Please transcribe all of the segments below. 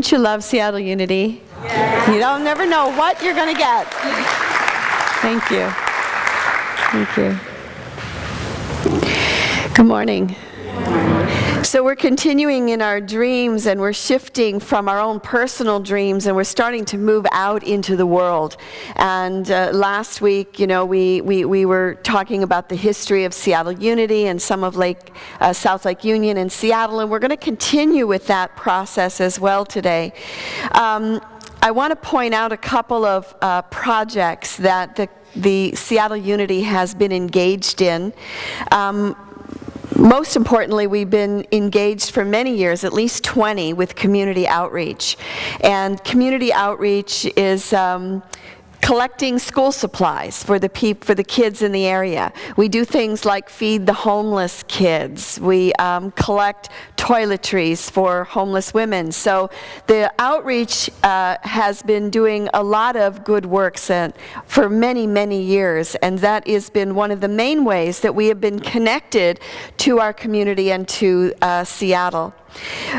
Don't you love Seattle Unity? Yeah. You don't never know what you're going to get. Thank you. Thank you. Good morning. So we're continuing in our dreams, and we're shifting from our own personal dreams, and we're starting to move out into the world. And last week, we were talking about the history of Seattle Unity and some of South Lake Union and Seattle, and we're going to continue with that process as well today. I want to point out a couple of projects that the Seattle Unity has been engaged in. Most importantly, we've been engaged for many years, at least 20, with community outreach. And community outreach is collecting school supplies for the kids in the area. We do things like feed the homeless kids. We collect toiletries for homeless women. So the outreach has been doing a lot of good work for many, many years, and that has been one of the main ways that we have been connected to our community and to Seattle.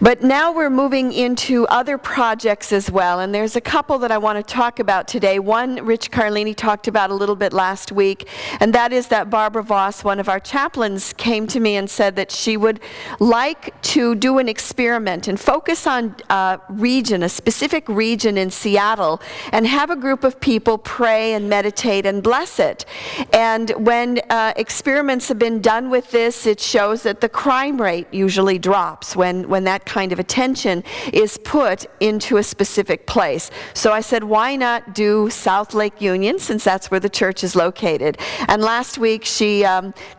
But now we're moving into other projects as well, and there's a couple that I want to talk about today. One, Rich Carlini talked about a little bit last week, and that is that Barbara Voss, one of our chaplains, came to me and said that she would like to do an experiment and focus on a specific region in Seattle, and have a group of people pray and meditate and bless it. And when experiments have been done with this, it shows that the crime rate usually drops when that kind of attention is put into a specific place. So I said, why not do South Lake Union, since that's where the church is located? And last week she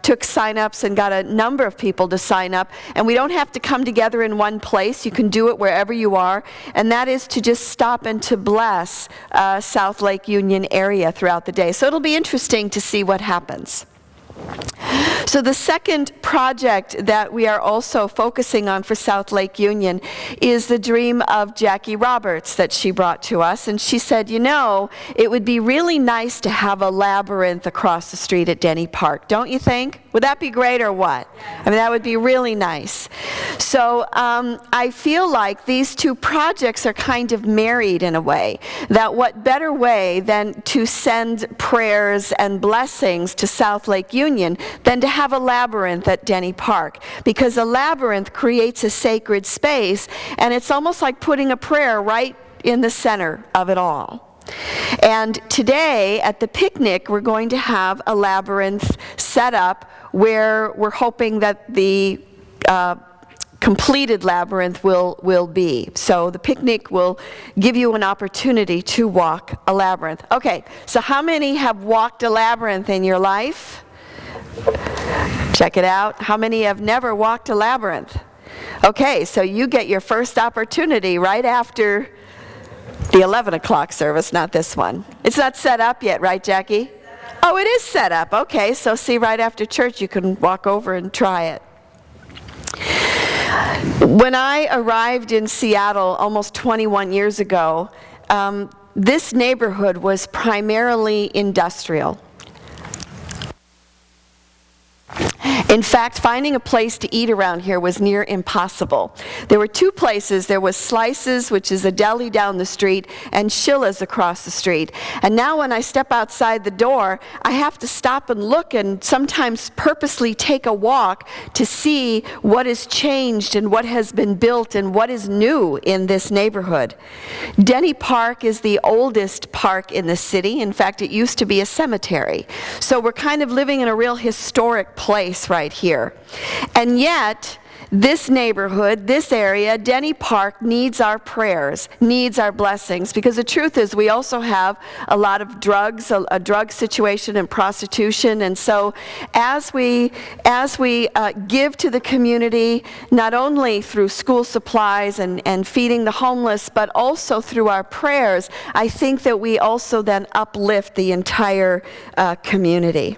took sign-ups and got a number of people to sign up. And we don't have to come together in one place. You can do it wherever you are. And that is to just stop and to bless South Lake Union area throughout the day. So it'll be interesting to see what happens. So the second project that we are also focusing on for South Lake Union is the dream of Jackie Roberts that she brought to us. And she said, it would be really nice to have a labyrinth across the street at Denny Park. Don't you think? Would that be great or what? I mean, that would be really nice. So I feel like these two projects are kind of married in a way. That what better way than to send prayers and blessings to South Lake Union than to have a labyrinth at Denny Park, because a labyrinth creates a sacred space, and it's almost like putting a prayer right in the center of it all. And today at the picnic, we're going to have a labyrinth set up where we're hoping that the completed labyrinth will be. So the picnic will give you an opportunity to walk a labyrinth. Okay, so how many have walked a labyrinth in your life? Check it out. How many have never walked a labyrinth? Okay, so you get your first opportunity right after the 11 o'clock service, not this one. It's not set up yet, right, Jackie? Oh, it is set up. Okay, so see, right after church you can walk over and try it. When I arrived in Seattle almost 21 years ago, this neighborhood was primarily industrial. In fact, finding a place to eat around here was near impossible. There were two places. There was Slices, which is a deli down the street, and Shilla's across the street. And now when I step outside the door, I have to stop and look and sometimes purposely take a walk to see what has changed and what has been built and what is new in this neighborhood. Denny Park is the oldest park in the city. In fact, it used to be a cemetery. So we're kind of living in a real historic place right here. And yet, this neighborhood, this area, Denny Park, needs our prayers, needs our blessings, because the truth is we also have a lot of drugs, a drug situation and prostitution. And so as we give to the community, not only through school supplies and feeding the homeless, but also through our prayers, I think that we also then uplift the entire community.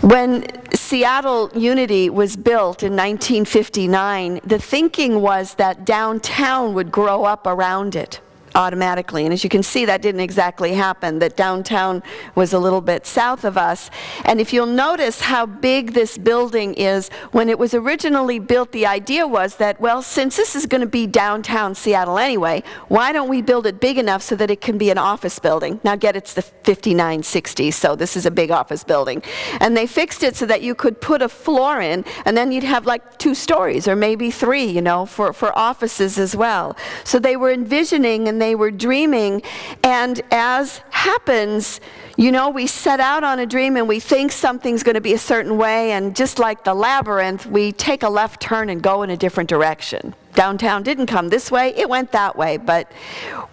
When Seattle Unity was built in 1959, the thinking was that downtown would grow up around it. automatically. And as you can see, that didn't exactly happen, that downtown was a little bit south of us. And if you'll notice how big this building is, when it was originally built, the idea was that, well, since this is going to be downtown Seattle anyway, why don't we build it big enough so that it can be an office building? Now get it's the 5960, so this is a big office building. And they fixed it so that you could put a floor in, and then you'd have like 2 stories or maybe 3, you know, for offices as well. So they were envisioning and they were dreaming, and as happens, you know, we set out on a dream and we think something's going to be a certain way, and just like the Labyrinth, we take a left turn and go in a different direction. Downtown didn't come this way, it went that way, but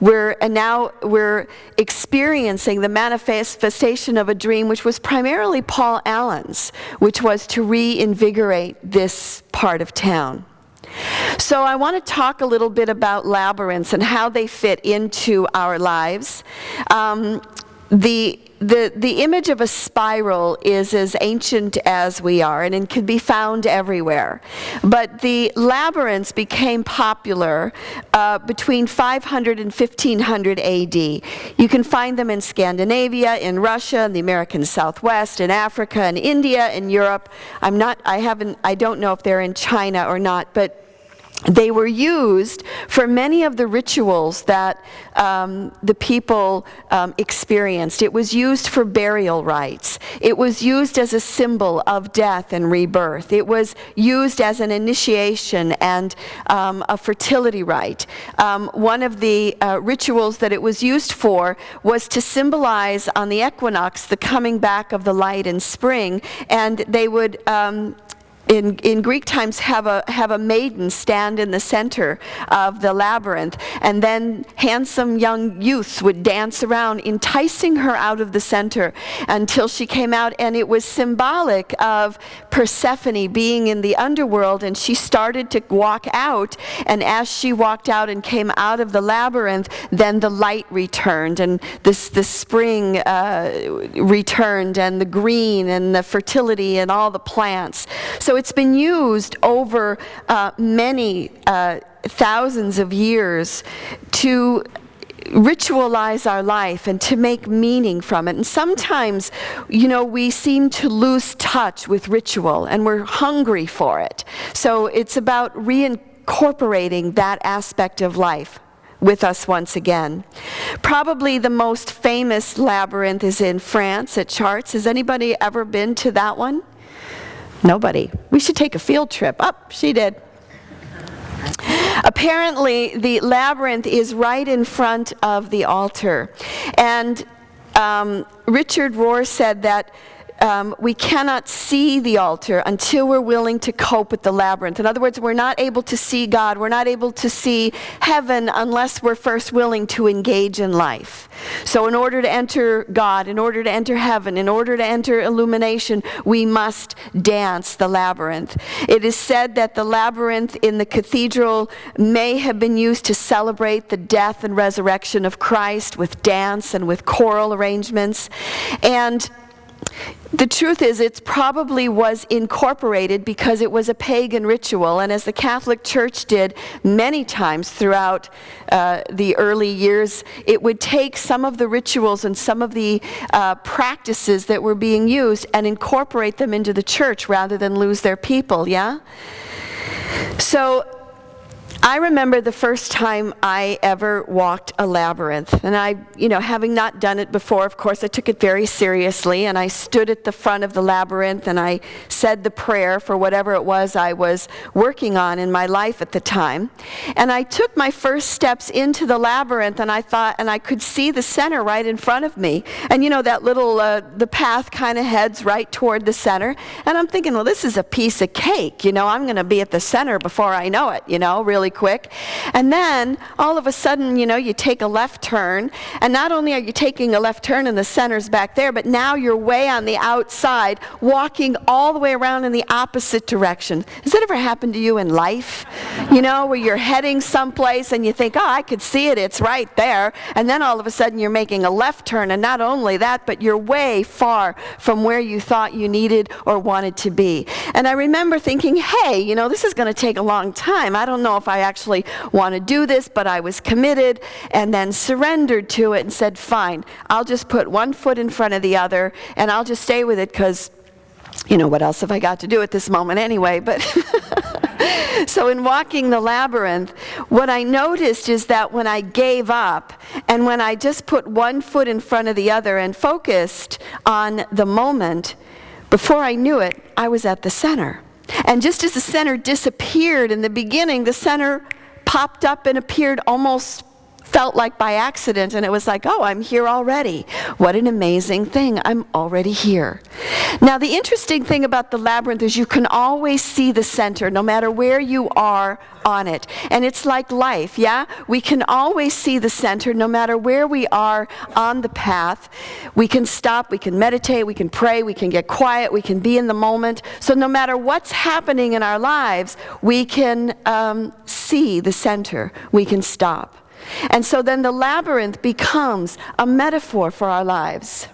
now we're experiencing the manifestation of a dream which was primarily Paul Allen's, which was to reinvigorate this part of town. So I want to talk a little bit about labyrinths and how they fit into our lives. The image of a spiral is as ancient as we are, and it can be found everywhere. But the labyrinths became popular between 500 and 1500 AD. You can find them in Scandinavia, in Russia, in the American Southwest, in Africa, in India, in Europe. I don't know if they're in China or not, but they were used for many of the rituals that the people experienced. It was used for burial rites. It was used as a symbol of death and rebirth. It was used as an initiation and a fertility rite. One of the rituals that it was used for was to symbolize on the equinox the coming back of the light in spring, and they would in Greek times have a maiden stand in the center of the labyrinth, and then handsome young youths would dance around, enticing her out of the center until she came out, and it was symbolic of Persephone being in the underworld, and she started to walk out, and as she walked out and came out of the labyrinth, then the light returned, and the spring returned, and the green and the fertility and all the plants. So it's been used over many thousands of years to ritualize our life and to make meaning from it. And sometimes, you know, we seem to lose touch with ritual, and we're hungry for it. So it's about reincorporating that aspect of life with us once again. Probably the most famous labyrinth is in France at Chartres. Has anybody ever been to that one? Nobody. We should take a field trip. She did. Apparently, the labyrinth is right in front of the altar. And Richard Rohr said that we cannot see the altar until we're willing to cope with the labyrinth. In other words, we're not able to see God, we're not able to see heaven unless we're first willing to engage in life. So in order to enter God, in order to enter heaven, in order to enter illumination, we must dance the labyrinth. It is said that the labyrinth in the cathedral may have been used to celebrate the death and resurrection of Christ with dance and with choral arrangements. And the truth is, it probably was incorporated because it was a pagan ritual, and as the Catholic Church did many times throughout the early years, it would take some of the rituals and some of the practices that were being used and incorporate them into the church rather than lose their people, yeah? So I remember the first time I ever walked a labyrinth, and I, having not done it before, of course, I took it very seriously, and I stood at the front of the labyrinth, and I said the prayer for whatever it was I was working on in my life at the time. And I took my first steps into the labyrinth, and I thought, and I could see the center right in front of me. And that little, the path kind of heads right toward the center, and I'm thinking, well, this is a piece of cake, I'm going to be at the center before I know it, really quick. And then all of a sudden, you take a left turn, and not only are you taking a left turn and the center's back there, but now you're way on the outside, walking all the way around in the opposite direction. Has that ever happened to you in life? Where you're heading someplace and you think, I could see it, it's right there, and then all of a sudden you're making a left turn, and not only that, but you're way far from where you thought you needed or wanted to be. And I remember thinking, hey, this is going to take a long time. I don't know if I actually want to do this, but I was committed, and then surrendered to it and said, fine, I'll just put one foot in front of the other, and I'll just stay with it because, you know, what else have I got to do at this moment anyway? But so in walking the labyrinth, what I noticed is that when I gave up, and when I just put one foot in front of the other and focused on the moment, before I knew it, I was at the center. And just as the center disappeared in the beginning, the center popped up and appeared almost felt like by accident, and it was like, oh, I'm here already. What an amazing thing. I'm already here. Now, the interesting thing about the labyrinth is you can always see the center, no matter where you are on it. And it's like life, yeah? We can always see the center, no matter where we are on the path. We can stop, we can meditate, we can pray, we can get quiet, we can be in the moment. So no matter what's happening in our lives, we can see the center. We can stop. And so then the labyrinth becomes a metaphor for our lives.